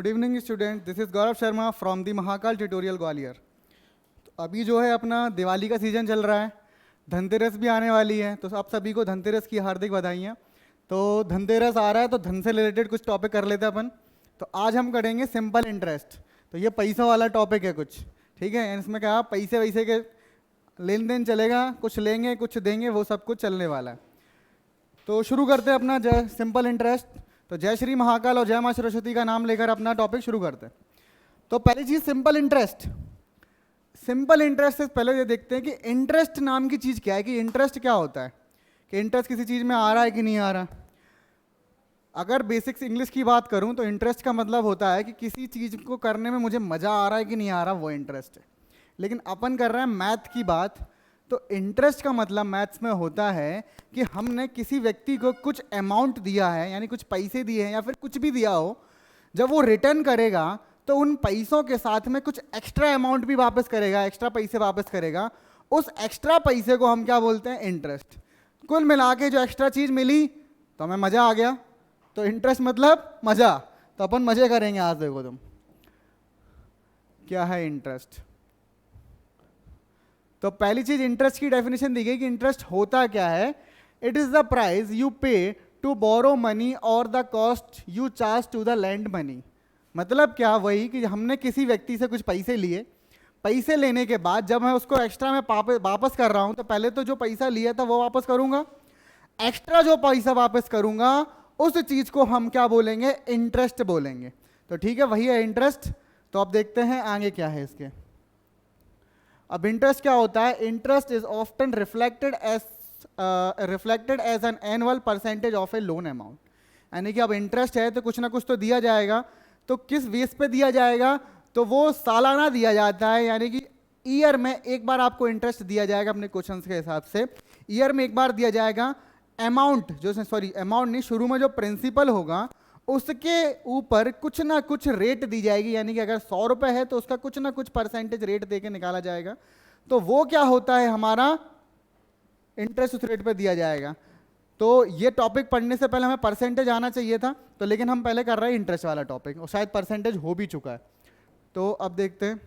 Good evening student, this is Gaurav Sharma from the Mahakal tutorial Gwalior. तो अभी जो है अपना दिवाली का सीज़न चल रहा है, धनतेरस भी आने वाली है, तो आप सभी को धनतेरस की हार्दिक बधाइयाँ। तो धनतेरस आ रहा है तो धन से रिलेटेड कुछ टॉपिक कर लेते हैं अपन। तो आज हम करेंगे सिंपल इंटरेस्ट। तो ये पैसों वाला टॉपिक है कुछ, ठीक है। इसमें क्या पैसे वैसे के लेन देन चलेगा, कुछ लेंगे कुछ देंगे, वो सब कुछ चलने वाला है। तो शुरू करते हैं अपना सिंपल इंटरेस्ट। तो जय श्री महाकाल और जय माँ सरस्वती का नाम लेकर अपना टॉपिक शुरू करते हैं। तो पहली चीज़ सिंपल इंटरेस्ट। सिंपल इंटरेस्ट से पहले ये देखते हैं कि इंटरेस्ट नाम की चीज़ क्या है, कि इंटरेस्ट क्या होता है, कि इंटरेस्ट किसी चीज़ में आ रहा है कि नहीं आ रहा। अगर बेसिक्स इंग्लिश की बात करूं तो इंटरेस्ट का मतलब होता है कि किसी चीज़ को करने में मुझे मज़ा आ रहा है कि नहीं आ रहा, वो इंटरेस्ट है। लेकिन अपन कर रहे हैं मैथ की बात, तो इंटरेस्ट का मतलब मैथ्स में होता है कि हमने किसी व्यक्ति को कुछ अमाउंट दिया है, यानी कुछ पैसे दिए हैं या फिर कुछ भी दिया हो, जब वो रिटर्न करेगा तो उन पैसों के साथ में कुछ एक्स्ट्रा अमाउंट भी वापस करेगा, एक्स्ट्रा पैसे वापस करेगा। उस एक्स्ट्रा पैसे को हम क्या बोलते हैं, इंटरेस्ट। कुल मिला के जो एक्स्ट्रा चीज़ मिली तो हमें मज़ा आ गया, तो इंटरेस्ट मतलब मज़ा। तो अपन मज़े करेंगे आज। देखो तुम क्या है इंटरेस्ट। तो पहली चीज इंटरेस्ट की डेफिनेशन दी गई कि इंटरेस्ट होता क्या है। It is the price you pay to borrow money और the cost you charge to the lend money. मतलब क्या, वही कि हमने किसी व्यक्ति से कुछ पैसे लिए, पैसे लेने के बाद जब मैं उसको एक्स्ट्रा में वापस कर रहा हूं, तो पहले तो जो पैसा लिया था वो वापस करूंगा, एक्स्ट्रा जो पैसा वापस करूंगा उस चीज को हम क्या बोलेंगे, इंटरेस्ट बोलेंगे। तो ठीक है, वही है इंटरेस्ट। तो अब देखते हैं आगे क्या है इसके। अब इंटरेस्ट क्या होता है। Interest is often reflected as an annual percentage of a loan amount. यानी कि अब इंटरेस्ट है तो कुछ ना कुछ तो दिया जाएगा। तो किस बेस पे दिया जाएगा, तो वो सालाना दिया जाता है, यानी कि ईयर में एक बार आपको इंटरेस्ट दिया जाएगा अपने क्वेश्चंस के हिसाब से। ईयर में एक बार दिया जाएगा अमाउंट, अमाउंट नहीं, शुरू में जो प्रिंसिपल होगा उसके ऊपर कुछ ना कुछ रेट दी जाएगी। यानी कि अगर 100 रुपये है तो उसका कुछ ना कुछ परसेंटेज रेट दे के निकाला जाएगा। तो वो क्या होता है, हमारा इंटरेस्ट उस रेट पे दिया जाएगा। तो ये टॉपिक पढ़ने से पहले हमें परसेंटेज आना चाहिए था, तो लेकिन हम पहले कर रहे हैं इंटरेस्ट वाला टॉपिक, और शायद परसेंटेज हो भी चुका है। तो अब देखते हैं।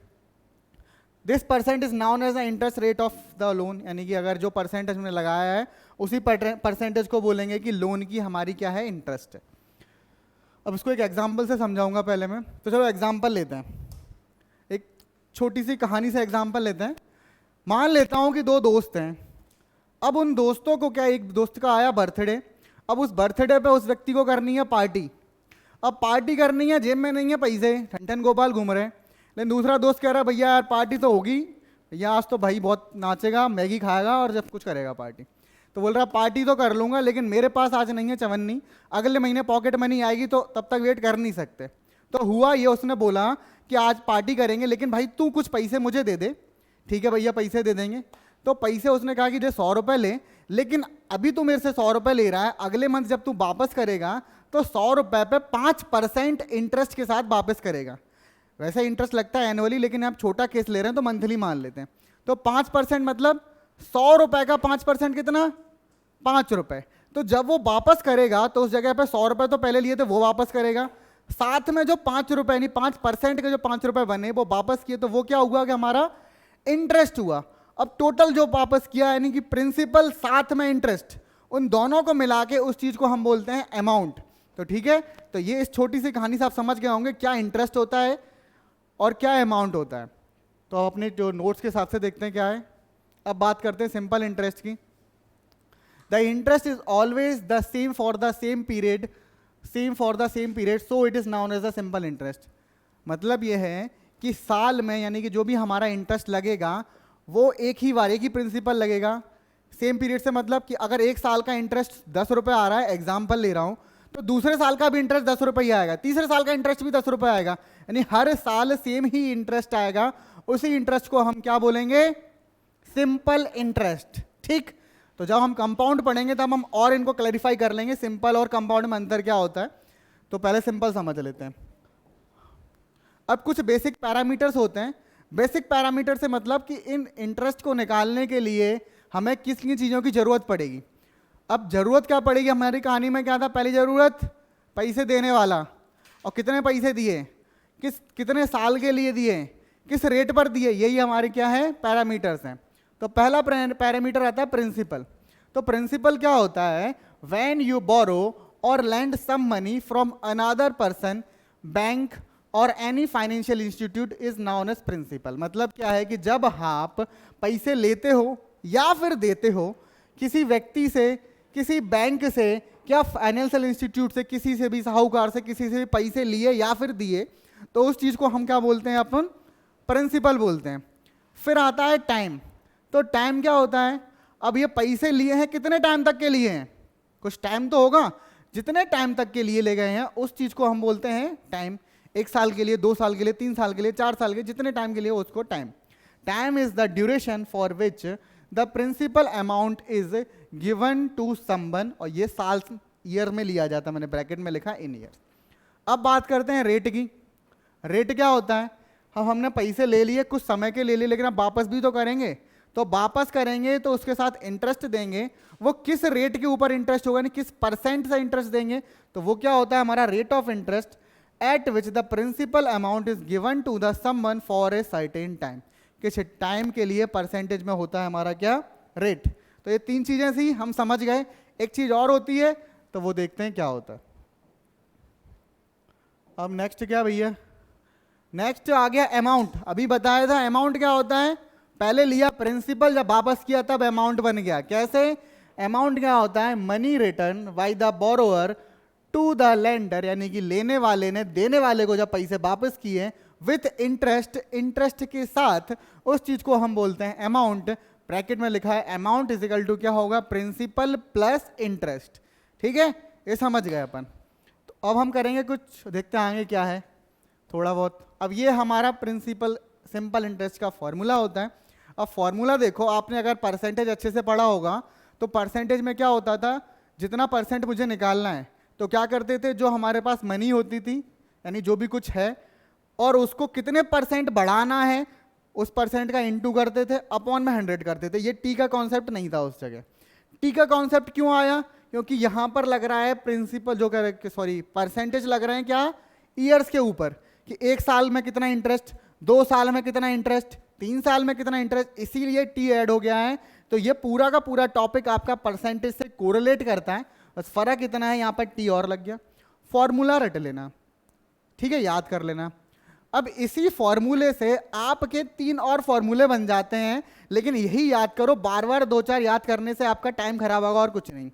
This percent is known as the interest rate of the loan. यानी कि अगर जो परसेंटेज हमने लगाया है उसी परसेंटेज को बोलेंगे कि लोन की हमारी क्या है, इंटरेस्ट है। अब इसको एक एग्जाम्पल से समझाऊंगा पहले मैं। तो चलो एग्जाम्पल लेते हैं, एक छोटी सी कहानी से एग्जाम्पल लेते हैं। मान लेता हूँ कि दो दोस्त हैं। अब उन दोस्तों को क्या, एक दोस्त का आया बर्थडे। अब उस बर्थडे पे उस व्यक्ति को करनी है पार्टी। अब पार्टी करनी है, जेब में नहीं है पैसे, ठन गोपाल घूम रहे हैं। लेकिन दूसरा दोस्त कह रहा है भैया यार पार्टी तो होगी, भैया आज तो भाई बहुत नाचेगा, मैगी खाएगा और जब कुछ करेगा पार्टी। तो बोल रहा पार्टी तो कर लूँगा लेकिन मेरे पास आज नहीं है चवन्नी, अगले महीने पॉकेट मनी आएगी तो तब तक वेट कर नहीं सकते। तो हुआ ये, उसने बोला कि आज पार्टी करेंगे लेकिन भाई तू कुछ पैसे मुझे दे दे। ठीक है भैया, पैसे दे देंगे। तो पैसे उसने कहा कि दे 100 रुपये ले, लेकिन अभी तू मेरे से 100 रुपये ले रहा है, अगले मंथ जब तू वापस करेगा तो 100 रुपये पे 5% इंटरेस्ट के साथ वापस करेगा। वैसे इंटरेस्ट लगता है एनुअली, लेकिन आप छोटा केस ले रहे हैं तो मंथली मान लेते हैं। तो 5% मतलब 100 रुपये का 5% कितना, 5 रुपये। तो जब वो वापस करेगा तो उस जगह पे 100 रुपये तो पहले लिए थे वो वापस करेगा, साथ में जो 5 रुपये यानी 5% के जो 5 रुपये बने वो वापस किए, तो वो क्या हुआ कि हमारा इंटरेस्ट हुआ। अब टोटल जो वापस किया यानी कि प्रिंसिपल साथ में इंटरेस्ट, उन दोनों को मिला के उस चीज को हम बोलते हैं अमाउंट। तो ठीक है, तो ये इस छोटी सी कहानी से आप समझ गए होंगे क्या इंटरेस्ट होता है और क्या अमाउंट होता है। तो आप अपने जो नोट्स के हिसाब से देखते हैं क्या है। अब बात करते हैं सिंपल इंटरेस्ट की। The interest is always the same for the same period, so it is known as the simple interest. मतलब यह है कि साल में, यानी कि जो भी हमारा इंटरेस्ट लगेगा वो एक ही बार, एक ही प्रिंसिपल लगेगा। सेम पीरियड से मतलब कि अगर एक साल का इंटरेस्ट 10 रुपये आ रहा है, एग्जाम्पल ले रहा हूँ, तो दूसरे साल का भी इंटरेस्ट 10 रुपये ही आएगा, तीसरे साल का इंटरेस्ट भी 10 रुपये आएगा, यानी हर साल सेम ही इंटरेस्ट आएगा। उसी इंटरेस्ट को हम क्या बोलेंगे, सिंपल इंटरेस्ट। ठीक, तो जब हम कंपाउंड पढ़ेंगे तब हम और इनको क्लैरिफाई कर लेंगे, सिंपल और कंपाउंड में अंतर क्या होता है। तो पहले सिंपल समझ लेते हैं। अब कुछ बेसिक पैरामीटर्स होते हैं। बेसिक पैरामीटर से मतलब कि इन इंटरेस्ट को निकालने के लिए हमें किस किन चीज़ों की ज़रूरत पड़ेगी। अब ज़रूरत क्या पड़ेगी, हमारी कहानी में क्या था, पहली ज़रूरत पैसे देने वाला, और कितने पैसे दिए, कितने साल के लिए दिए हैं, किस रेट पर दिए, यही हमारे क्या है पैरामीटर्स हैं। तो पहला पैरामीटर आता है प्रिंसिपल। तो प्रिंसिपल क्या होता है, when you borrow or lend some money from another person, bank or any financial institute is known as principal. मतलब क्या है कि जब आप पैसे लेते हो या फिर देते हो किसी व्यक्ति से, किसी बैंक से, क्या फाइनेंशियल इंस्टीट्यूट से, किसी से भी, साहूकार से, किसी से भी पैसे लिए या फिर दिए, तो उस चीज को हम क्या बोलते हैं, अपन प्रिंसिपल बोलते हैं। फिर आता है टाइम। तो टाइम क्या होता है, अब ये पैसे लिए हैं कितने टाइम तक के लिए हैं, कुछ टाइम तो होगा, जितने टाइम तक के लिए ले गए हैं उस चीज को हम बोलते हैं टाइम। 1 साल के लिए, 2 साल के लिए, 3 साल के लिए, 4 साल के लिए, जितने टाइम के लिए उसको time. Time is the duration for which the principal amount is given to someone, और ये साल ईयर में लिया जाता है, मैंने ब्रैकेट में लिखा इन ईयर। अब बात करते हैं रेट की। रेट क्या होता है, हमने पैसे ले लिए, कुछ समय के ले लिए, लेकिन अब वापस भी तो करेंगे, तो वापस करेंगे तो उसके साथ इंटरेस्ट देंगे। वो किस रेट के ऊपर इंटरेस्ट होगा, किस परसेंट से इंटरेस्ट देंगे, तो वो क्या होता है हमारा rate of interest at which the principal amount is given to the someone for a certain time. किस टाइम के लिए परसेंटेज में होता है हमारा क्या रेट। तो ये 3 चीजें सी हम समझ गए। एक चीज और होती है, तो वो देखते हैं क्या होता है। अब नेक्स्ट क्या भैया, नेक्स्ट आ गया अमाउंट। अभी बताया था अमाउंट क्या होता है, पहले लिया प्रिंसिपल, जब वापस किया तब अमाउंट बन गया। कैसे, अमाउंट क्या होता है, money return by the borrower to the lender, यानी कि लेने वाले ने देने वाले को जब पैसे वापस किए विथ इंटरेस्ट, इंटरेस्ट के साथ, उस चीज को हम बोलते हैं अमाउंट। ब्रैकेट में लिखा है अमाउंट इज इक्वल टू क्या होगा, प्रिंसिपल प्लस इंटरेस्ट। ठीक है, ये समझ गए अपन। तो अब हम करेंगे कुछ, देखते हैं आगे क्या है थोड़ा बहुत। अब ये हमारा प्रिंसिपल सिंपल इंटरेस्ट का फॉर्मूला होता है। अब फॉर्मूला देखो, आपने अगर परसेंटेज अच्छे से पढ़ा होगा तो परसेंटेज में क्या होता था, जितना परसेंट मुझे निकालना है तो क्या करते थे, जो हमारे पास मनी होती थी यानी जो भी कुछ है, और उसको कितने परसेंट बढ़ाना है उस परसेंट का इंटू करते थे, अपॉन में 100 करते थे। ये टी का कॉन्सेप्ट नहीं था उस जगह। टी का कॉन्सेप्ट क्यों आया, क्योंकि यहां पर लग रहा है प्रिंसिपल जो सॉरी परसेंटेज लग रहे हैं क्या, ईयर्स के ऊपर, कि 1 साल में कितना इंटरेस्ट, 2 साल में कितना इंटरेस्ट, 3 साल में कितना इंटरेस्ट, इसीलिए टी ऐड हो गया है। तो ये पूरा का पूरा टॉपिक आपका परसेंटेज से कोरिलेट करता है, बस फर्क इतना है, यहाँ पर टी और लग गया। फॉर्मूला रट लेना, ठीक है, याद कर लेना। अब इसी फॉर्मूले से आपके 3 और फॉर्मूले बन जाते हैं, लेकिन यही याद करो, बार बार 2-4 याद करने से आपका टाइम खराब होगा और कुछ नहीं।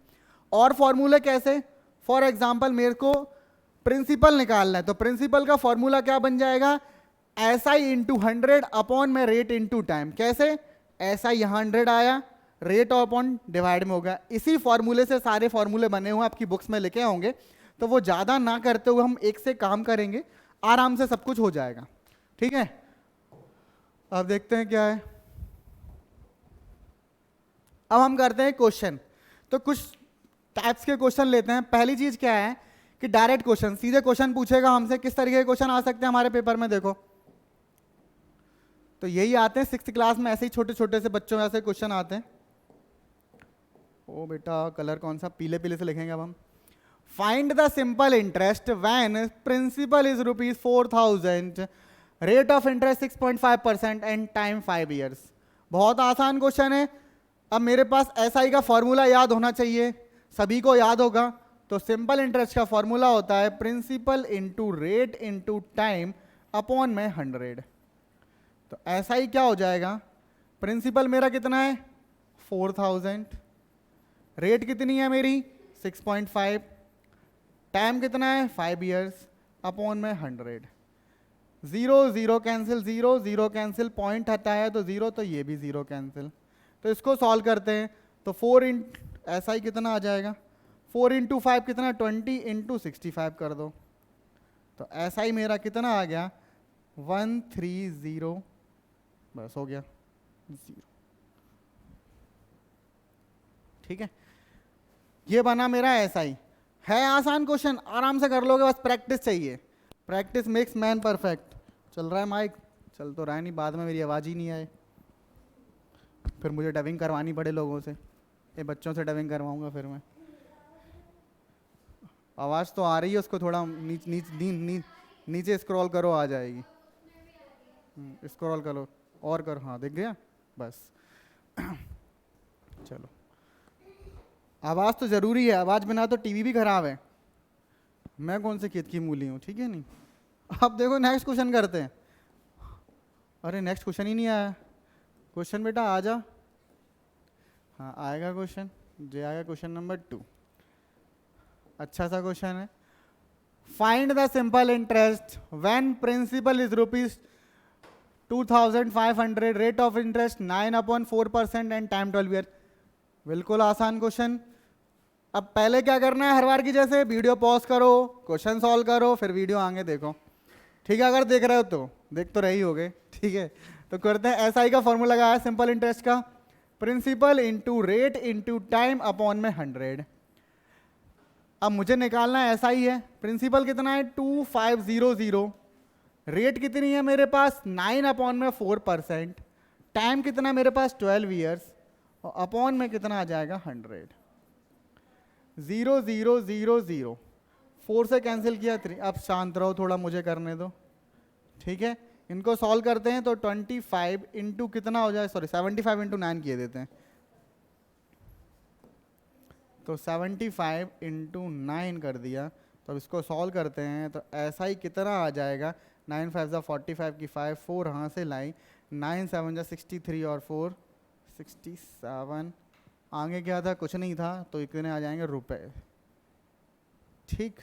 और फॉर्मूले कैसे, फॉर एग्जाम्पल मेरे को प्रिंसिपल निकालना है, तो प्रिंसिपल का फॉर्मूला क्या बन जाएगा, एस आई इंटू 100 अपॉन में रेट इंटू टाइम। कैसे, एस आई 100 आया, रेट अपॉन डिवाइड में होगा। इसी फॉर्मूले से सारे फॉर्मूले बने हुए आपकी बुक्स में लिखे होंगे, तो वो ज़्यादा ना करते हुए हम एक से काम करेंगे, आराम से सब कुछ हो जाएगा। ठीक है, अब देखते हैं क्या है। अब हम करते हैं क्वेश्चन। तो कुछ टाइप्स के क्वेश्चन लेते हैं। पहली चीज क्या है कि डायरेक्ट क्वेश्चन, सीधे क्वेश्चन पूछेगा हमसे। किस तरीके के क्वेश्चन आ सकते हैं हमारे पेपर में, देखो तो यही आते हैं 6th क्लास में, ऐसे ही छोटे छोटे से बच्चों में ऐसे क्वेश्चन आते हैं। ओ बेटा कलर कौन सा, पीले पीले से लिखेंगे अब हम। Find the simple interest when principal is ₹4000, rate of interest 6.5% and time 5 years. बहुत आसान क्वेश्चन है। अब मेरे पास एसआई का फॉर्मूला याद होना चाहिए, सभी को याद होगा। तो सिंपल इंटरेस्ट का फॉर्मूला होता है principal into rate into time upon में 100। तो एसआई क्या हो जाएगा, प्रिंसिपल मेरा कितना है 4000, रेट कितनी है मेरी 6.5, टाइम कितना है 5 ईयर्स अपॉन में 100। 0 0 कैंसिल, 0 0 कैंसिल, पॉइंट हटा है तो 0, तो ये भी 0 कैंसिल। तो इसको सॉल्व करते हैं तो 4 ऐसा ही कितना आ जाएगा, 4 इंटू 5 कितना 20 इंटू 65 कर दो। तो ऐसा ही मेरा कितना आ गया 130, बस हो गया 0। ठीक है, ये बना मेरा ऐसा ही है। आसान क्वेश्चन, आराम से कर लोगे, बस प्रैक्टिस चाहिए। Practice makes man perfect. चल रहा है माइक, चल तो रहा है नहीं, बाद में मेरी आवाज़ ही नहीं आए, फिर मुझे डबिंग करवानी पड़े लोगों से। ये बच्चों से डबिंग करवाऊंगा फिर मैं। आवाज़ तो आ रही है, उसको थोड़ा नीचे स्क्रॉल करो आ जाएगी, स्क्रॉल करो और करो, हाँ दिख गया बस। चलो आवाज़ तो ज़रूरी है, आवाज़ बिना तो टीवी भी खराब है। मैं कौन से खेत की मूली हूँ, ठीक है नहीं। अब देखो नेक्स्ट क्वेश्चन करते हैं। अरे नेक्स्ट क्वेश्चन ही नहीं आया। क्वेश्चन बेटा आ जा। हाँ आएगा क्वेश्चन, जो आएगा क्वेश्चन नंबर 2। अच्छा सा क्वेश्चन है। Find the simple interest when principal is ₹2500, rate of interest 9/4% and time 12 year. बिल्कुल आसान क्वेश्चन। अब पहले क्या करना है, हर बार की जैसे वीडियो पॉज करो, क्वेश्चन सॉल्व करो, फिर वीडियो आगे देखो, ठीक है। अगर देख रहे हो तो देख तो रही होगे, ठीक है। तो करते हैं, एसआई का फॉर्मूला लगा है सिंपल इंटरेस्ट का, principal into rate into time upon में 100। अब मुझे निकालना है एसआई है, प्रिंसिपल कितना है 2500, रेट कितनी है मेरे पास 9/4%, टाइम कितना मेरे पास 12 ईयर्स, और अपॉन में कितना आ जाएगा 100। 0 0 0 0, 4 से कैंसिल किया 3। अब शांत रहो थोड़ा, मुझे करने दो, ठीक है। इनको सॉल्व करते हैं तो 25 इंटू कितना हो जाए, सॉरी 75 इंटू 9 किए देते हैं, तो 75 इंटू 9 कर दिया। तो अब इसको सॉल्व करते हैं तो ऐसा ही कितना आ जाएगा, 9 5 जा 45 की 5, 4 यहाँ से लाई, 9 7 जा 63 और 4 67, आगे क्या था, कुछ नहीं था, तो इतने आ जाएंगे रुपए, ठीक।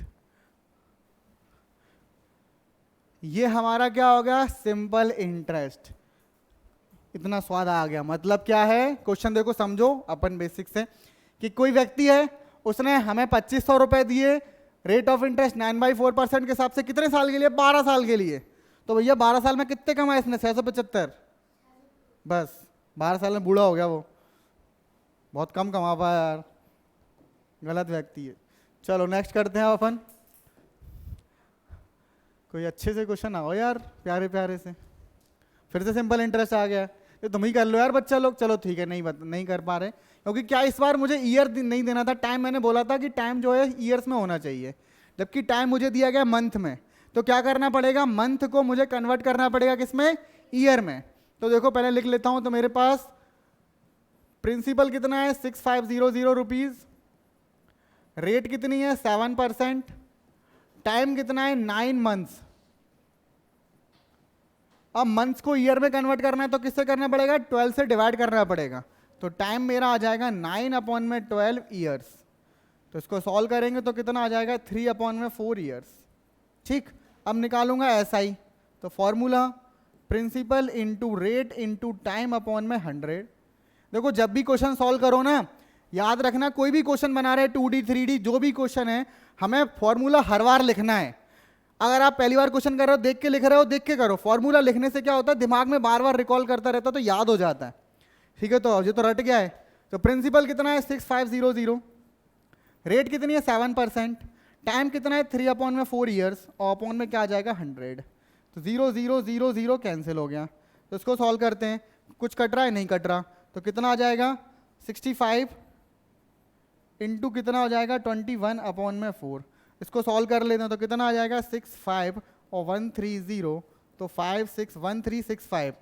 ये हमारा क्या हो गया, सिंपल इंटरेस्ट। इतना स्वाद आ गया, मतलब क्या है, क्वेश्चन देखो समझो अपन बेसिक से, कि कोई व्यक्ति है, उसने हमें 2500 रुपए दिए, रेट ऑफ इंटरेस्ट 9/4% के हिसाब से, कितने साल के लिए, 12 साल के लिए। तो भैया 12 साल में कितने कमाए इसने, 675, बस 12 साल में बूढ़ा हो गया वो, बहुत कम कमा पाया यार, गलत व्यक्ति है। चलो नेक्स्ट करते हैं अपन, कोई अच्छे से क्वेश्चन आओ यार, प्यारे प्यारे से। फिर से सिंपल इंटरेस्ट आ गया, ये तुम ही कर लो यार बच्चा लोग। चलो ठीक है, नहीं कर पा रहे, क्योंकि क्या इस बार मुझे ईयर नहीं देना था, टाइम मैंने बोला था कि टाइम जो है ईयर्स में होना चाहिए, जबकि टाइम मुझे दिया गया मंथ में। तो क्या करना पड़ेगा, मंथ को मुझे कन्वर्ट करना पड़ेगा किसमें, ईयर में। तो देखो पहले लिख लेता हूं, तो मेरे पास प्रिंसिपल कितना है 6500 रुपीज, रेट कितनी है 7%, टाइम कितना है 9 मंथ्स। अब मंथ्स को ईयर में कन्वर्ट करना है तो किससे करना पड़ेगा, 12 से डिवाइड करना पड़ेगा। तो टाइम मेरा आ जाएगा 9/12 ईयर्स। तो इसको सॉल्व करेंगे तो कितना आ जाएगा 3/4 ईयर्स, ठीक। अब निकालूंगा एसआई, तो formula principal into rate into time upon में 100। देखो जब भी क्वेश्चन सॉल्व करो ना, याद रखना, कोई भी क्वेश्चन बना रहे 2D 3D जो भी क्वेश्चन है, हमें फॉर्मूला हर बार लिखना है। अगर आप पहली बार क्वेश्चन कर रहे हो, देख के लिख रहे हो, देख के करो। फॉर्मूला लिखने से क्या होता है, दिमाग में बार बार रिकॉल करता रहता है, तो याद हो जाता है, ठीक है। तो ये तो रट गया है। तो प्रिंसिपल कितना है 6500, रेट कितनी है 7%, टाइम कितना है 3/4 ईयर्स, और अपॉन में क्या आ जाएगा 100। तो 0 0 0 0 कैंसिल हो गया। तो इसको सॉल्व करते हैं, कुछ कट रहा है, नहीं कट रहा, तो कितना आ जाएगा 65 इंटू कितना हो जाएगा 21/4। इसको सॉल्व कर लेते हैं तो कितना आ जाएगा 65 और 130, तो 561365।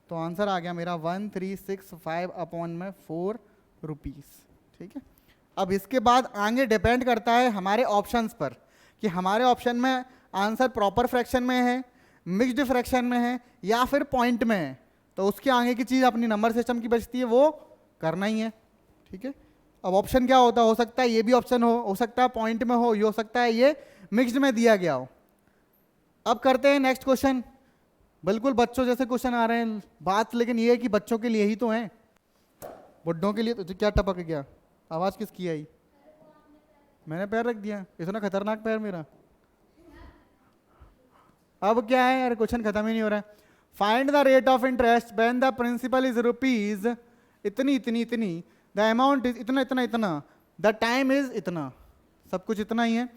तो आंसर आ गया मेरा 1365/4 रुपीस, ठीक है। अब इसके बाद आगे डिपेंड करता है हमारे ऑप्शंस पर, कि हमारे ऑप्शन में आंसर प्रॉपर फ्रैक्शन में है, मिक्स्ड फ्रैक्शन में है, या फिर पॉइंट में है। तो उसके आगे की चीज़ अपनी नंबर सिस्टम की बचती है, वो करना ही है, ठीक है। अब ऑप्शन क्या होता है, हो सकता है ये भी ऑप्शन हो सकता है पॉइंट में हो, ये हो सकता है ये मिक्स्ड में दिया गया हो। अब करते हैं नेक्स्ट क्वेश्चन। बिल्कुल बच्चों जैसे क्वेश्चन आ रहे हैं, बात लेकिन ये है कि बच्चों के लिए ही तो है, बुड्ढों के लिए तो क्या टपक गया, आवाज़ किसकी आई, मैंने पैर रख दिया, इतना खतरनाक पैर मेरा। अब क्या है यार, क्वेश्चन खत्म ही नहीं हो रहा है। Find the rate of interest when the principal is rupees इतनी इतनी इतनी, द अमाउंट इज इतना इतना इतना, द टाइम इज इतना, सब कुछ इतना ही है।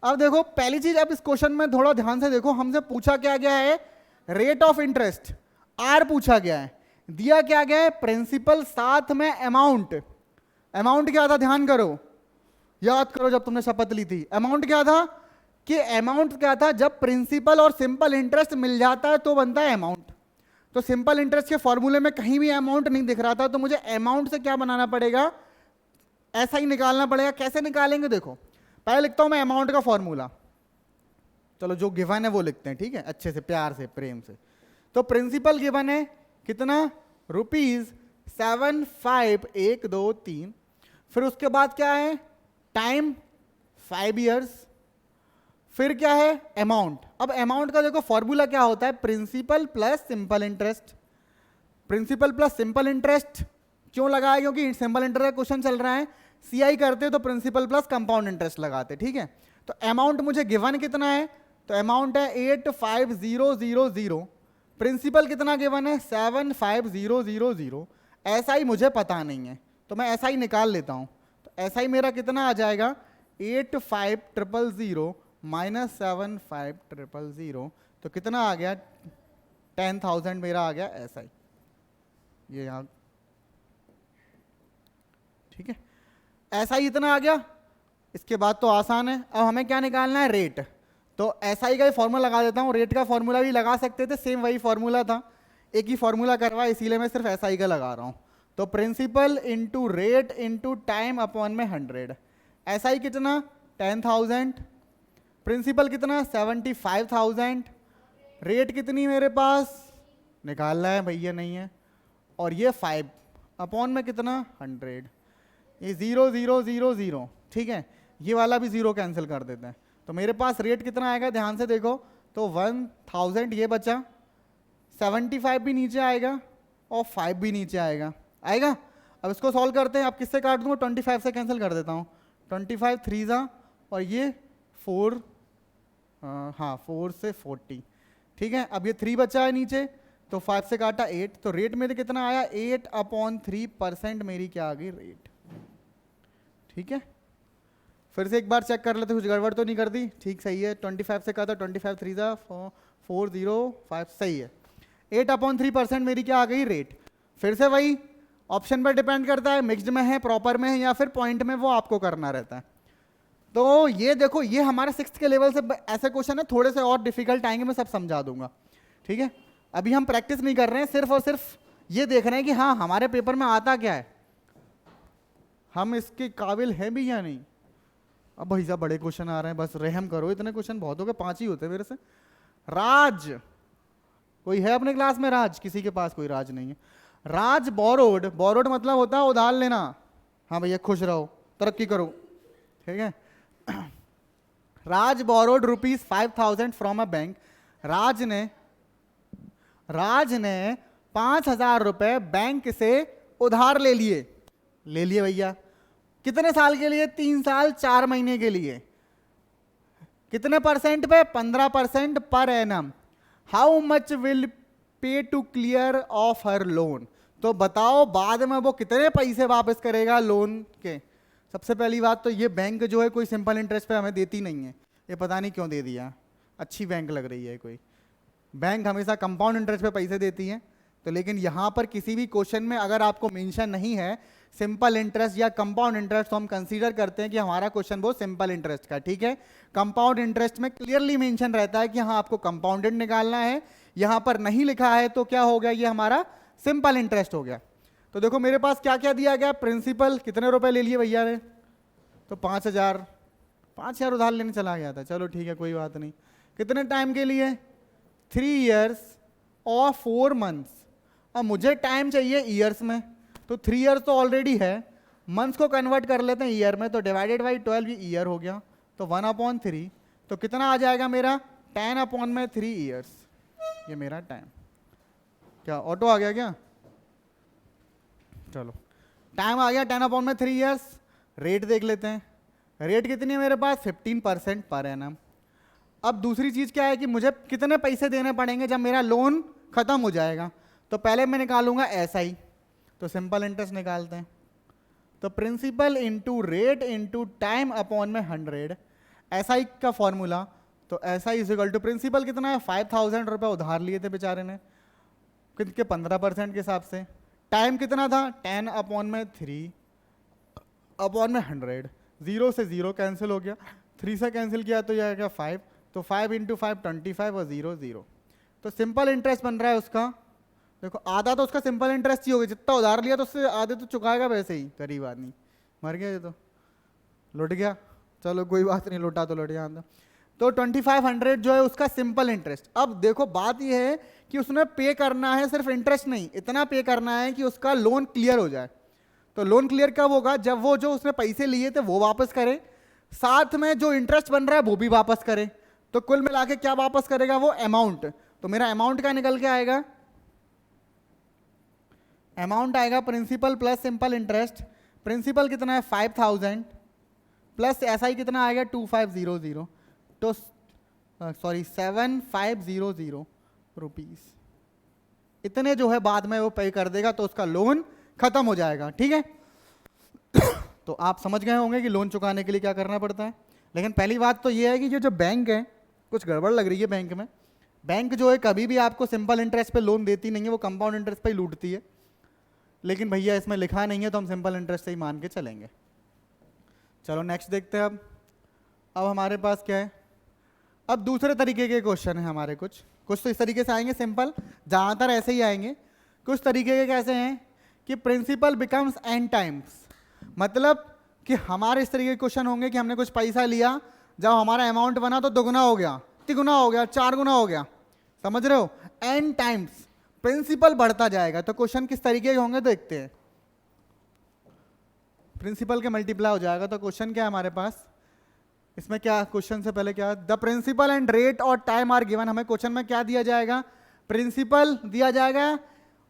अब देखो पहली चीज, अब इस क्वेश्चन में थोड़ा ध्यान से देखो, हमसे पूछा क्या गया है, रेट ऑफ इंटरेस्ट, आर पूछा गया है, दिया क्या गया है प्रिंसिपल, साथ में अमाउंट। अमाउंट क्या था, ध्यान करो, याद करो जब तुमने शपथ ली थी, अमाउंट क्या था कि अमाउंट क्या था, जब प्रिंसिपल और सिंपल इंटरेस्ट मिल जाता है तो बनता है अमाउंट। तो सिंपल इंटरेस्ट के फॉर्मूले में कहीं भी अमाउंट नहीं दिख रहा था, तो मुझे अमाउंट से क्या बनाना पड़ेगा, ऐसा ही निकालना पड़ेगा। कैसे निकालेंगे, देखो पहले लिखता हूं मैं अमाउंट का फॉर्मूला। चलो जो गिवन है वो लिखते हैं, ठीक है, अच्छे से, प्यार से, प्रेम से। तो प्रिंसिपल गिवन है कितना, ₹75123। फिर उसके बाद क्या है, टाइम 5 इयर्स। फिर क्या है, अमाउंट। अब अमाउंट का देखो फॉर्मूला क्या होता है, principal plus simple interest. Principal plus simple interest क्यों लगाया, क्योंकि सिंपल इंटरेस्ट का क्वेश्चन चल रहा है। सीआई करते तो प्रिंसिपल प्लस कंपाउंड इंटरेस्ट लगाते, ठीक है। तो अमाउंट मुझे गिवन कितना है, तो अमाउंट है 85000। प्रिंसिपल कितना गिवन है, 75000। ऐसा ही मुझे पता नहीं है, तो मैं ऐसा ही निकाल लेता हूं। तो ऐसा ही मेरा कितना आ जाएगा, 85000 माइनस 75000, तो कितना आ गया, 10,000 मेरा आ गया ऐसा ही, ये यहाँ, ठीक है, ऐसा ही इतना आ गया। इसके बाद तो आसान है। अब हमें क्या निकालना है, रेट। तो एसआई का फॉर्मूला लगा देता हूँ, रेट का फॉर्मूला भी लगा सकते थे, सेम वही फॉर्मूला था, एक ही फॉर्मूला करवा, इसीलिए मैं सिर्फ एसआई का लगा रहा हूँ। तो principal into rate into time upon में 100। एसआई कितना, 10,000। प्रिंसिपल कितना, 75,000। रेट कितनी मेरे पास, निकालना है भैया, नहीं है। और ये 5 अपॉन में कितना, 100। ये 0 0 0 0, ठीक है, ये वाला भी 0 कैंसिल कर देते हैं। तो मेरे पास रेट कितना आएगा, ध्यान से देखो, तो 1000 ये बचा, 75 भी नीचे आएगा और 5 भी नीचे आएगा। अब इसको सॉल्व करते हैं। अब किससे काट दूंगा, 25 से कैंसिल कर देता हूँ। 25 3 और ये 4, हाँ 4 से 40, ठीक है। अब ये 3 बचा है नीचे, तो 5 से काटा 8, तो रेट मेरे कितना आया, 8/3% मेरी क्या आ गई, रेट, ठीक है। फिर से एक बार चेक कर लेते, कुछ गड़बड़ तो नहीं कर दी, ठीक सही है। 25 से काटा, 25 3 405, सही है। 8/3% मेरी क्या आ गई, रेट। फिर से वही ऑप्शन पर डिपेंड करता है, मिक्स्ड में है, प्रॉपर में है, या फिर पॉइंट में, वो आपको करना रहता है। तो ये देखो, ये हमारे 6th के लेवल से ऐसे क्वेश्चन है, थोड़े से और डिफिकल्ट आएंगे, मैं सब समझा दूंगा, ठीक है। अभी हम प्रैक्टिस नहीं कर रहे हैं, सिर्फ और सिर्फ ये देख रहे हैं कि हाँ हमारे पेपर में आता क्या है, हम इसके काबिल हैं भी या नहीं। अब भाई साहब बड़े क्वेश्चन आ रहे हैं, बस रहम करो, इतने क्वेश्चन बहुत हो गए, 5 ही होते हैं मेरे से। राज, कोई है अपने क्लास में राज, किसी के पास कोई राज नहीं है। राज बोरोड मतलब होता है उधार लेना। हाँ भैया खुश रहो, तरक्की करो, ठीक है। राज बोरोड ₹5,000 फ्रॉम अ बैंक। राज ने 5,000 रुपए बैंक से उधार ले लिए भैया। कितने साल के लिए, 3 साल 4 महीने के लिए। कितने परसेंट पे, 15% पर annum. How much will pay to clear off her loan. तो बताओ बाद में वो कितने पैसे वापस करेगा लोन के। सबसे पहली बात तो ये बैंक जो है कोई सिंपल इंटरेस्ट पे हमें देती नहीं है, ये पता नहीं क्यों दे दिया, अच्छी बैंक लग रही है कोई। बैंक हमेशा कंपाउंड इंटरेस्ट पे पैसे देती है। तो लेकिन यहाँ पर किसी भी क्वेश्चन में अगर आपको मेंशन नहीं है सिंपल इंटरेस्ट या कंपाउंड इंटरेस्ट, तो हम कंसीडर करते हैं कि हमारा क्वेश्चन वो सिंपल इंटरेस्ट का, ठीक है। कंपाउंड इंटरेस्ट में क्लियरली मेंशन रहता है कि हाँ आपको कंपाउंडेड निकालना है, यहाँ पर नहीं लिखा है तो क्या हो गया, ये हमारा सिंपल इंटरेस्ट हो गया। तो देखो मेरे पास क्या क्या दिया गया, प्रिंसिपल कितने रुपए ले लिए भैया ने, तो 5,000 उधार लेने चला गया था, चलो ठीक है कोई बात नहीं। कितने टाइम के लिए, 3 इयर्स और 4 मंथ्स। अब मुझे टाइम चाहिए ईयर्स में, तो 3 ईयर्स तो ऑलरेडी है, मंथ्स को कन्वर्ट कर लेते हैं ईयर में, तो डिवाइडेड बाई 12 ईयर हो गया, तो 1/3। तो कितना आ जाएगा मेरा, 10/3 ईयर्स, ये मेरा टाइम। क्या ऑटो आ गया क्या, चलो टाइम आ गया 10/3 ईयर्स। रेट देख लेते हैं, रेट कितनी है मेरे पास, 15% पर एनम। अब दूसरी चीज क्या है कि मुझे कितने पैसे देने पड़ेंगे जब मेरा लोन खत्म हो जाएगा। तो पहले मैं निकालूंगा एसआई, तो सिंपल इंटरेस्ट निकालते हैं। तो principal into rate into time upon में 100, एसआई का फॉर्मूला। तो SI is equal to principal कितना है, 5,000 रुपये उधार लिए थे बेचारे ने, कितने 15% के हिसाब से। टाइम कितना था, 10/3 अपॉन में 100, 0 से 0 कैंसिल हो गया, 3 से कैंसिल किया तो ये आएगा 5, तो 5 इंटू 5 25 और 0 0। तो सिंपल इंटरेस्ट बन रहा है उसका, देखो आधा तो उसका सिंपल इंटरेस्ट ही होगा, जितना उधार लिया तो उससे आधे तो चुकाएगा वैसे ही, गरीब आदमी मर गया ये तो, लुट गया। चलो कोई बात नहीं, लुटा तो लुट गया। तो 2500 जो है उसका सिंपल इंटरेस्ट। अब देखो बात ये है कि उसने पे करना है, सिर्फ इंटरेस्ट नहीं, इतना पे करना है कि उसका लोन क्लियर हो जाए। तो लोन क्लियर कब होगा? जब वो जो उसने पैसे लिए थे वो वापस करे, साथ में जो इंटरेस्ट बन रहा है वो भी वापस करे। तो कुल मिला के क्या वापस करेगा? वो अमाउंट। तो मेरा अमाउंट क्या निकल के आएगा? अमाउंट आएगा principal plus simple interest. Principal कितना है? 5000 प्लस एसआई कितना आएगा? 2500, तो सॉरी 7500 रुपीज, इतने जो है बाद में वो पे कर देगा तो उसका लोन खत्म हो जाएगा। ठीक है, तो आप समझ गए होंगे कि लोन चुकाने के लिए क्या करना पड़ता है। लेकिन पहली बात तो ये है कि जो बैंक है, कुछ गड़बड़ लग रही है बैंक में। बैंक जो है कभी भी आपको सिंपल इंटरेस्ट पे लोन देती नहीं है, वो कंपाउंड इंटरेस्ट पे ही लूटती है। लेकिन भैया इसमें लिखा नहीं है तो हम सिंपल इंटरेस्ट से ही मान के चलेंगे। चलो नेक्स्ट देखते हैं। अब हमारे पास क्या है? अब दूसरे तरीके के क्वेश्चन है हमारे, कुछ तो इस तरीके से आएंगे सिंपल, ज़्यादातर ऐसे ही आएंगे। कुछ तरीके के कैसे हैं कि प्रिंसिपल बिकम्स एन टाइम्स, मतलब कि हमारे इस तरीके के क्वेश्चन होंगे कि हमने कुछ पैसा लिया, जब हमारा अमाउंट बना तो दुगुना हो गया, तिगुना हो गया, 4 गुना हो गया, समझ रहे हो? एन टाइम्स प्रिंसिपल बढ़ता जाएगा। तो क्वेश्चन किस तरीके के होंगे देखते हैं। प्रिंसिपल के मल्टीप्लाई हो जाएगा। तो क्वेश्चन क्या है हमारे पास? इसमें क्या क्वेश्चन से पहले क्या? द प्रिंसिपल एंड रेट और टाइम आर गिवन। हमें क्वेश्चन में क्या दिया जाएगा? प्रिंसिपल दिया जाएगा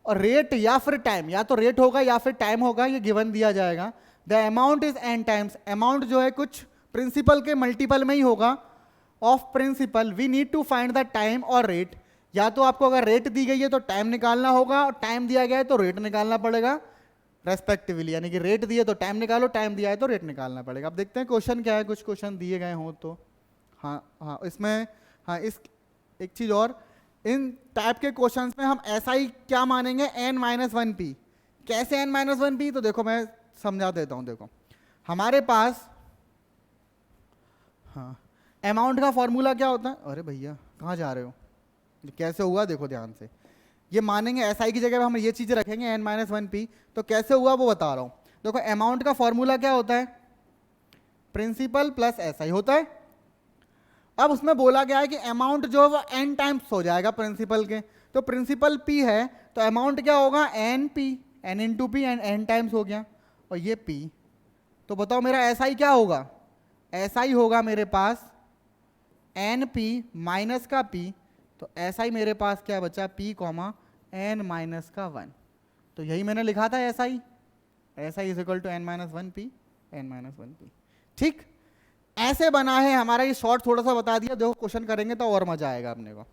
और रेट या फिर टाइम, या तो रेट होगा या फिर टाइम होगा, ये गिवन दिया जाएगा। The amount is n times, amount जो है कुछ प्रिंसिपल के मल्टीपल में ही होगा of principal. We need to find the time और रेट। या तो आपको अगर रेट दी गई है तो टाइम निकालना होगा, और टाइम दिया गया है तो रेट निकालना पड़ेगा रेस्पेक्टिवली, यानी कि रेट दिए तो टाइम निकालो, टाइम दिया है तो रेट निकालना पड़ेगा। अब देखते हैं क्वेश्चन क्या है, कुछ क्वेश्चन दिए गए हों तो। हाँ इसमें, हाँ इस एक चीज़ और, इन टाइप के क्वेश्चंस में हम SI क्या मानेंगे? n-1p। कैसे n-1p? तो देखो मैं समझा देता हूँ। देखो हमारे पास, हाँ अमाउंट का फॉर्मूला क्या होता है? अरे भैया कहाँ जा रहे हो? कैसे हुआ देखो ध्यान से। ये मानेंगे SI की जगह हम ये चीज़ रखेंगे n-1p। तो कैसे हुआ वो बता रहा हूँ। देखो अमाउंट का फॉर्मूला क्या होता है? प्रिंसिपल प्लस SI होता है। अब उसमें बोला गया है कि अमाउंट जो है वो n टाइम्स हो जाएगा प्रिंसिपल के। तो प्रिंसिपल p है तो अमाउंट क्या होगा? n into P, n times हो गया, और ये p। तो बताओ मेरा SI क्या होगा? SI होगा मेरे पास np माइनस का p। तो SI मेरे पास क्या बचा? p कॉमा n माइनस का 1। तो यही मैंने लिखा था SI is equal to n-1p, n-1p। ठीक, ऐसे बना है हमारा। ये शॉर्ट थोड़ा सा बता दिया, देखो क्वेश्चन करेंगे तो और मजा आएगा अपने को।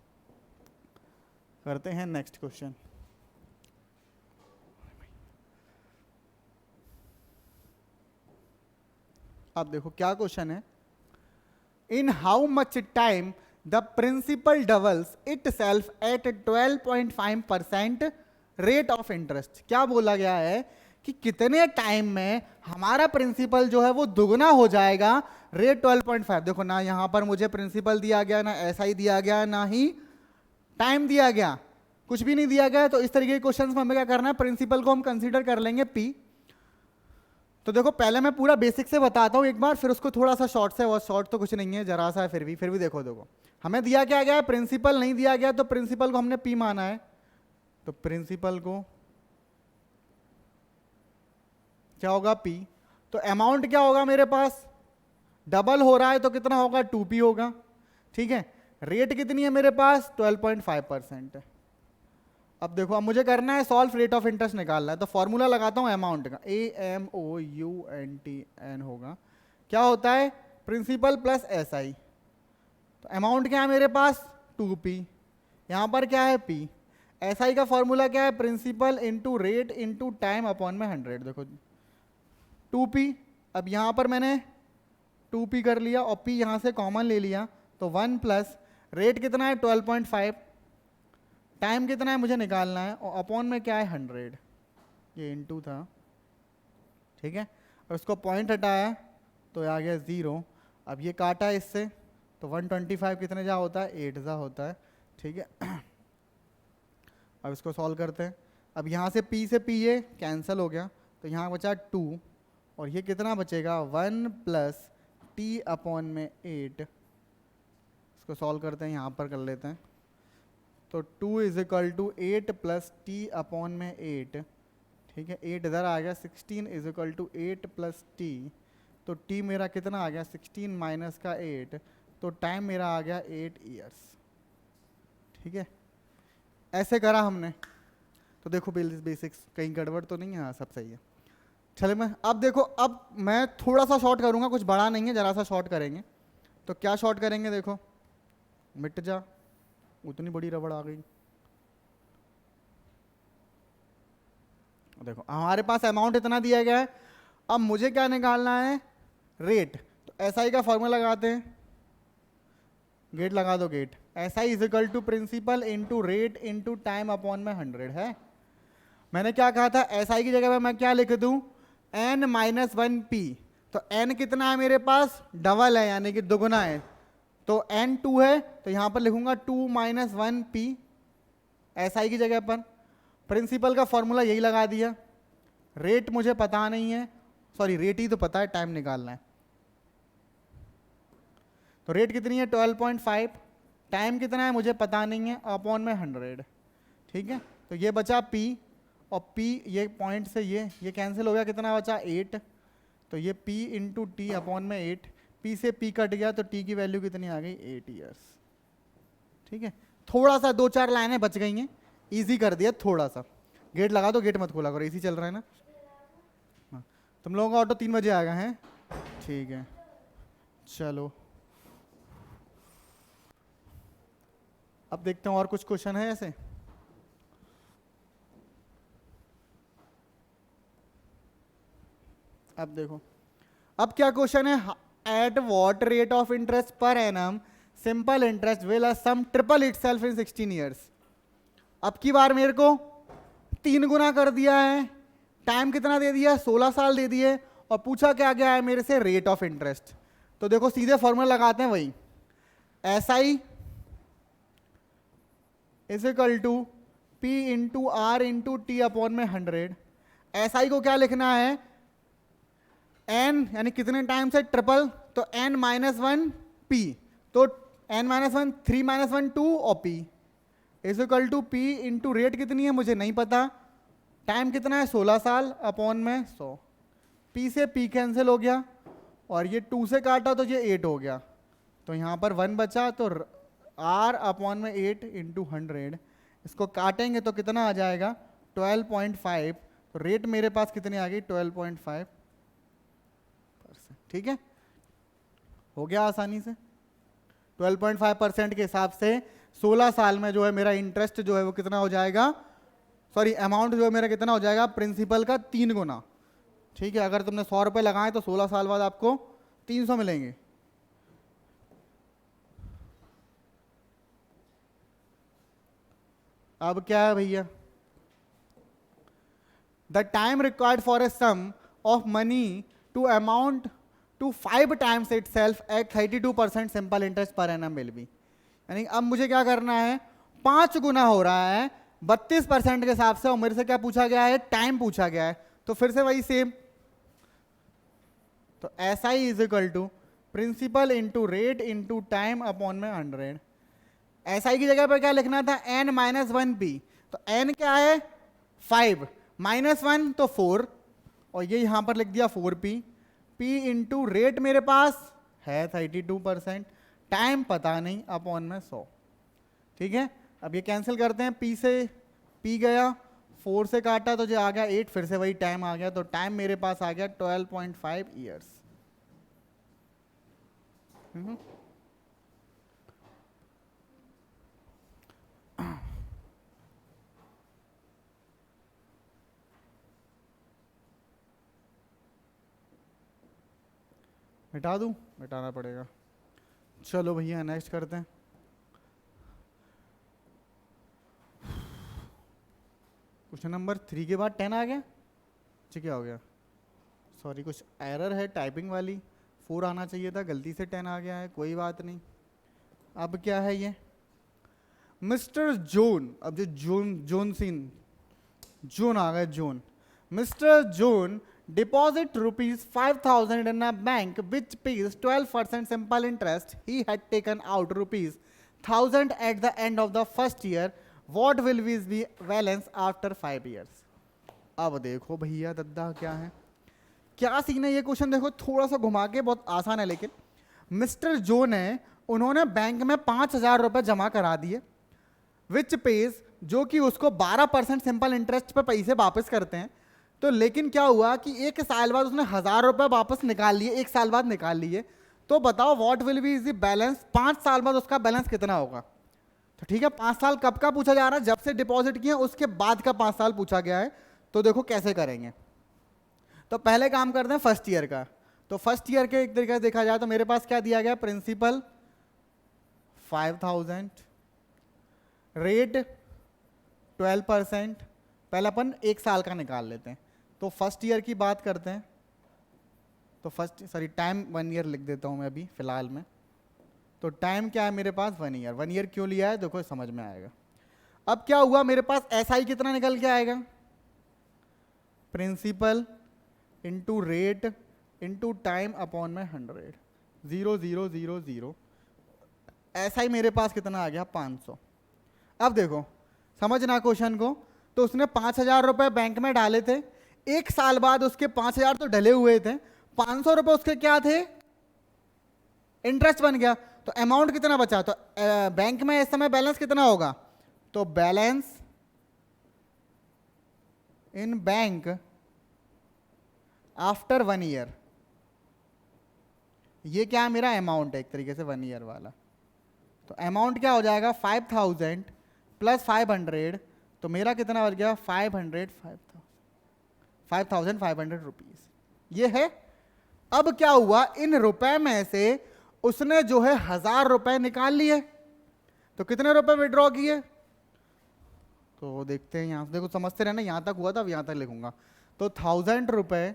करते हैं नेक्स्ट क्वेश्चन। अब देखो क्या क्वेश्चन है। In how much time the principal doubles itself at 12.5% rate of interest. क्या बोला गया है कि कितने टाइम में हमारा प्रिंसिपल जो है वो दुगना हो जाएगा रेट 12.5। देखो ना यहाँ पर मुझे प्रिंसिपल दिया गया, ना SI दिया गया, ना ही टाइम दिया गया, कुछ भी नहीं दिया गया। तो इस तरीके के क्वेश्चंस में हमें क्या करना है? प्रिंसिपल को हम कंसीडर कर लेंगे P। तो देखो पहले मैं पूरा बेसिक से बताता हूँ एक बार, फिर उसको थोड़ा सा शॉर्ट से, और शॉर्ट तो कुछ नहीं है, जरा सा है, फिर भी देखो हमें दिया क्या गया है? प्रिंसिपल नहीं दिया गया, तो प्रिंसिपल को हमने P माना है। तो प्रिंसिपल को क्या होगा? P। तो अमाउंट क्या होगा मेरे पास? डबल हो रहा है तो कितना होगा? 2p होगा। ठीक है, रेट कितनी है मेरे पास? 12.5% है। अब देखो, अब मुझे करना है सॉल्व, रेट ऑफ इंटरेस्ट निकालना है। तो फॉर्मूला लगाता हूं अमाउंट का, AMOUNT होगा। क्या होता है? Principal plus SI। तो अमाउंट क्या है मेरे पास? 2p। यहां पर क्या है? P। SI का फॉर्मूला क्या है? Principal into rate into time upon में 100। देखो 2p, अब यहां पर मैंने 2p कर लिया और p यहां से कॉमन ले लिया, तो 1 प्लस रेट कितना है? 12.5। टाइम कितना है मुझे निकालना है, और अपॉन में क्या है? 100। ये इनटू था, ठीक है। और उसको पॉइंट हटाया तो आ गया 0, अब ये काटा इससे तो 125 कितने जा होता है, 8 जा होता है, ठीक है। अब इसको सॉल्व करते हैं। अब यहाँ से p ये कैंसिल हो गया, तो यहाँ बचा 2, और ये कितना बचेगा 1 प्लस टी अपॉन में 8। इसको सॉल्व करते हैं, यहाँ पर कर लेते हैं। तो 2 is equal to 8 plus t upon में 8, ठीक है। 8 इधर आ गया, 16 is equal to 8 plus t. तो टी मेरा कितना आ गया 16 माइनस का 8, तो टाइम मेरा आ गया 8 ईयर्स, ठीक है। ऐसे करा हमने, तो देखो बेसिक्स कहीं गड़बड़ तो नहीं है, हाँ सब सही है। चले मैं अब देखो, अब मैं थोड़ा सा शॉर्ट करूँगा, कुछ बड़ा नहीं है, ज़रा सा शॉर्ट करेंगे। तो क्या शॉर्ट करेंगे, देखो मिट जा, उतनी बड़ी रबड़ आ गई। देखो हमारे पास अमाउंट इतना दिया गया है, अब मुझे क्या निकालना है, रेट। तो एसआई का फॉर्मूला लगाते हैं, गेट लगा दो, get SI is equal to principal into rate into time upon में 100 है। मैंने क्या कहा था, एसआई की जगह पे मैं क्या लिख दूं, n माइनस 1 पी। तो n कितना है मेरे पास, डबल है यानी कि दुगुना है, तो n 2 है, तो यहां पर लिखूंगा 2 माइनस 1 पी एसआई की जगह पर। प्रिंसिपल का फॉर्मूला यही लगा दिया। रेट मुझे पता नहीं है, सॉरी रेट ही तो पता है, टाइम निकालना है। तो रेट कितनी है 12.5, टाइम कितना है मुझे पता नहीं है, अपॉन में 100, ठीक है। तो ये बचा p, और p ये पॉइंट से ये कैंसिल हो गया, कितना बचा 8। तो ये p इंटू टी अपॉन में 8, p से p कट गया, तो t की वैल्यू कितनी आ गई 8 ईयर्स, ठीक है। थोड़ा सा 2-4 लाइनें बच गई हैं, इजी कर दिया थोड़ा सा। गेट लगा दो, गेट मत खोला करो, इसी चल रहा है ना। हाँ, तुम लोगों का ऑटो 3 बजे आएगा है, ठीक है। चलो अब देखते हैं और कुछ क्वेश्चन है ऐसे। अब देखो, अब क्या क्वेश्चन है, at what rate of interest per annum simple interest will sum triple itself in 16 years. अब की बार मेरे को 3 गुना कर दिया है, टाइम कितना दे दिया 16 साल दे दिए, और पूछा क्या गया है मेरे से, रेट ऑफ इंटरेस्ट। तो देखो सीधे फॉर्मूला लगाते हैं वही, S I is equal to P into R into T upon में 100। एस आई को क्या लिखना है, एन यानी कितने टाइम से ट्रिपल, तो एन माइनस 1 पी, तो एन माइनस 1 3 माइनस 1 2, और P is equal to P into rate कितनी है मुझे नहीं पता, टाइम कितना है 16 साल, अपॉन में 100। पी से पी कैंसिल हो गया, और ये 2 से काटा तो ये 8 हो गया, तो यहाँ पर 1 बचा, तो आर अपॉन में 8 इंटू 100। इसको काटेंगे तो कितना आ जाएगा 12.5। तो रेट मेरे पास कितनी आ गई 12.5%, ठीक है। हो गया आसानी से। 12.5% के हिसाब से 16 साल में जो है मेरा इंटरेस्ट जो है वो कितना हो जाएगा, सॉरी अमाउंट जो है मेरा कितना हो जाएगा, प्रिंसिपल का 3 गुना, ठीक है। अगर तुमने 100 रुपये लगाए तो 16 साल बाद आपको 300 मिलेंगे। अब क्या है भैया, the time required for a sum of money to amount to 5 times itself at 32% simple interest per annum will be. यानी अब मुझे क्या करना है, 5 गुना हो रहा है 32% के हिसाब से, और मेरे से क्या पूछा गया है, टाइम पूछा गया है। तो फिर से वही सेम, तो S I is equal to principal into rate into time upon में 100। एस आई की जगह पर क्या लिखना था, एन माइनस 1 पी। तो एन क्या है 5, माइनस 1 तो 4, और ये यहां पर लिख दिया 4p। p इंटू रेट मेरे पास है 32%, टाइम पता नहीं, अपॉन में 100, ठीक है। अब ये कैंसिल करते हैं, p से p गया, 4 से काटा तो जो आ गया 8, फिर से वही टाइम आ गया, तो टाइम मेरे पास आ गया 12.5 ईयर्स। मिटा दूं, मिटाना पड़ेगा। चलो भैया नेक्स्ट करते हैं। क्वेश्चन नंबर 3 के बाद 10 आ गया, अच्छा क्या हो गया, सॉरी कुछ एरर है टाइपिंग वाली, 4 आना चाहिए था, गलती से 10 आ गया है, कोई बात नहीं। अब क्या है ये, मिस्टर जोन, अब जो जोन सीन, जोन आ गया, zone. Mister zone deposit rupees 5000 in a bank which pays 12% simple interest. He had taken out rupees 1000 at the end of the first year. What will be the balance after 5 years? अब देखो भैया दद्दा क्या है, क्या scene है ये question. देखो थोड़ा सा घुमा के, बहुत आसान है लेकिन। मिस्टर जोन है, उन्होंने बैंक में 5000 रुपए जमा करा दिए, विच पेज, जो कि उसको 12% सिंपल इंटरेस्ट पे पैसे वापस करते हैं। तो लेकिन क्या हुआ कि 1 साल बाद उसने 1000 रुपए वापस निकाल लिए, 1 साल बाद निकाल लिए। तो बताओ what will be is the balance, 5 साल बाद उसका बैलेंस कितना होगा। तो ठीक है, 5 साल कब का पूछा जा रहा है, जब से डिपॉजिट किया उसके बाद का 5 साल पूछा गया है। तो देखो कैसे करेंगे। तो पहले काम करते हैं फर्स्ट ईयर का। तो फर्स्ट ईयर के एक तरीके से देखा जाए तो मेरे पास क्या दिया गया, प्रिंसिपल 5000, रेट 12%। पहले अपन 1 साल का निकाल लेते हैं। तो फर्स्ट ईयर की बात करते हैं। तो टाइम 1 ईयर लिख देता हूं मैं अभी फिलहाल में। तो टाइम क्या है मेरे पास, 1 ईयर। 1 ईयर क्यों लिया है देखो समझ में आएगा। अब क्या हुआ, मेरे पास एसआई कितना निकल के आएगा, principal into rate into time upon में 100, 0 0 0 0। एसआई मेरे पास कितना आ गया, 500। अब देखो समझना क्वेश्चन को। तो उसने 5000 रुपए बैंक में डाले थे, 1 साल बाद उसके 5000 तो डले हुए थे, 500 रुपए उसके क्या थे, इंटरेस्ट बन गया। तो अमाउंट कितना बचा, तो बैंक में इस समय बैलेंस कितना होगा, तो बैलेंस इन बैंक आफ्टर 1 ईयर, ये क्या मेरा अमाउंट है एक तरीके से 1 ईयर वाला। तो अमाउंट क्या हो जाएगा, 5000 प्लस 500, तो मेरा कितना बच गया, 5500 रुपीज ये है। अब क्या हुआ, इन रुपए में से उसने जो है 1000 रुपए निकाल लिए। तो कितने रुपए विड्रॉ किए, तो देखते हैं यहां से, देखो समझते रहना, यहां तक हुआ था अब यहां तक लिखूंगा। तो 1000 रुपए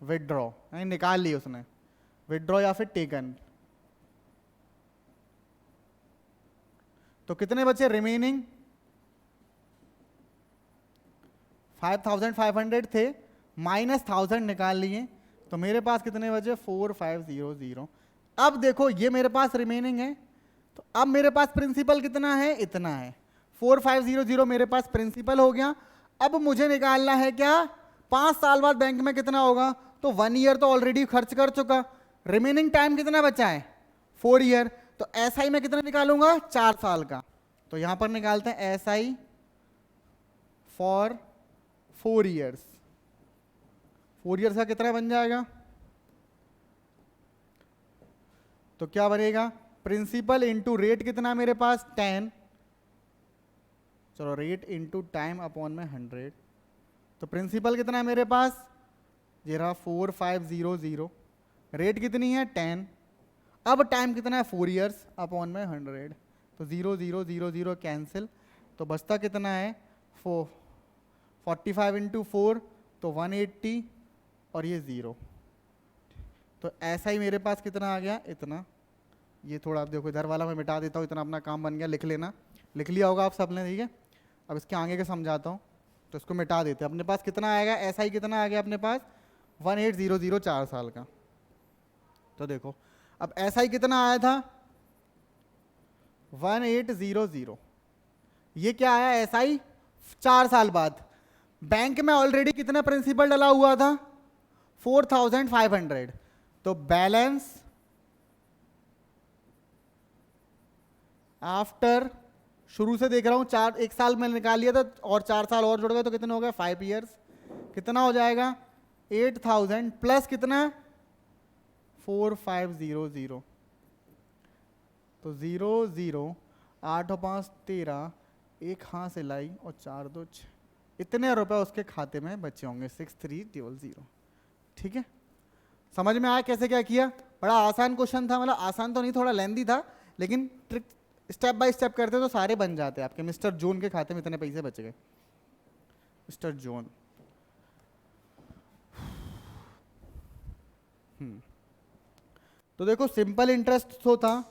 विड्रॉ निकाल लिए उसने, विड्रॉ या फिर टेकन। तो कितने बचे रिमेनिंग, 5500 थे, माइनस 1000 निकाल लिए। तो मेरे पास कितने बचे, 4500। अब देखो ये मेरे पास रिमेनिंग है। तो अब मेरे पास प्रिंसिपल कितना है, इतना है, 4500 मेरे पास प्रिंसिपल हो गया। अब मुझे निकालना है क्या, 5 साल बाद बैंक में कितना होगा। तो 1 ईयर तो ऑलरेडी खर्च कर चुका, रिमेनिंग टाइम कितना बचा है, 4 ईयर। तो एसआई में कितना निकालूंगा, 4 साल का। तो यहां पर निकालते हैं एसआई फॉर 4 ईयर्स। 4 ईयर्स का कितना बन जाएगा, तो क्या बनेगा, प्रिंसिपल इंटू रेट कितना मेरे पास 10, चलो रेट इंटू टाइम अपॉन में 100। तो प्रिंसिपल कितना है मेरे पास, ये रहा 4500, रेट कितनी है 10, अब टाइम कितना है 4 ईयर्स अपॉन में 100। तो 0 0 0 0 कैंसिल। तो बचता कितना है 45 इंटू 4, तो 180, और ये 0। तो ऐसा ही मेरे पास कितना आ गया, इतना। ये थोड़ा आप देखो इधर वाला मैं मिटा देता हूँ, इतना अपना काम बन गया, लिख लेना, लिख लिया होगा आप सबने, ठीक है। अब इसके आगे का समझाता हूँ। तो इसको मिटा देते हैं, अपने पास कितना आएगा, ऐसा ही कितना आ गया अपने पास 1800, 4 साल का। तो देखो अब ऐसा ही कितना आया था 1800, ये क्या आया ऐसा ही 4 साल बाद। बैंक में ऑलरेडी कितना प्रिंसिपल डला हुआ था 4500। तो बैलेंस आफ्टर, शुरू से देख रहा हूं 1 साल में निकाल लिया था और 4 साल और जुड़ गए, तो कितने हो गए 5 ईयर्स। कितना हो जाएगा 8000 प्लस कितना 4500। तो 0 0 8 और 5 13, एक हाथ से लाई और 4 2 6, इतने रुपए उसके खाते में बचे होंगे 6300। ठीक है, समझ में आया कैसे क्या किया। बड़ा आसान क्वेश्चन था, मतलब आसान तो नहीं, थोड़ा लेंदी था, लेकिन ट्रिक स्टेप बाय स्टेप करते तो सारे बन जाते आपके। मिस्टर जोन के खाते में इतने पैसे बच गए, मिस्टर जोन। तो देखो सिंपल इंटरेस्ट तो था,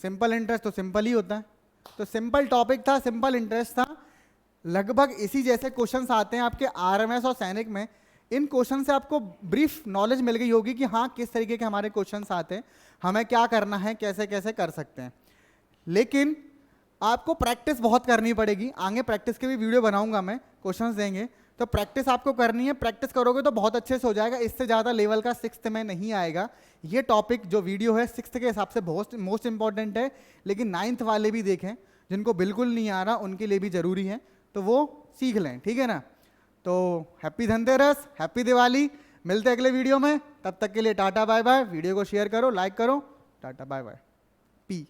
सिंपल इंटरेस्ट तो सिंपल ही होता है, तो सिंपल टॉपिक था, सिंपल इंटरेस्ट था। लगभग इसी जैसे क्वेश्चंस आते हैं आपके आरएमएस और सैनिक में। इन क्वेश्चन से आपको ब्रीफ नॉलेज मिल गई होगी कि हाँ किस तरीके के हमारे क्वेश्चंस आते हैं, हमें क्या करना है, कैसे कैसे कर सकते हैं। लेकिन आपको प्रैक्टिस बहुत करनी पड़ेगी। आगे प्रैक्टिस के भी वीडियो बनाऊंगा मैं, क्वेश्चंस देंगे, तो प्रैक्टिस आपको करनी है। प्रैक्टिस करोगे तो बहुत अच्छे से हो जाएगा, इससे ज़्यादा लेवल का 6th में नहीं आएगा। ये टॉपिक जो वीडियो है 6th के हिसाब से बहुत मोस्ट इंपॉर्टेंट है, लेकिन 9th वाले भी देखें, जिनको बिल्कुल नहीं आ रहा उनके लिए भी ज़रूरी है, तो वो सीख लें, ठीक है ना। तो हैप्पी धनतेरस, हैप्पी दिवाली, मिलते हैं अगले वीडियो में। तब तक के लिए टाटा बाय बाय। वीडियो को शेयर करो, लाइक करो, टाटा बाय बाय, पी।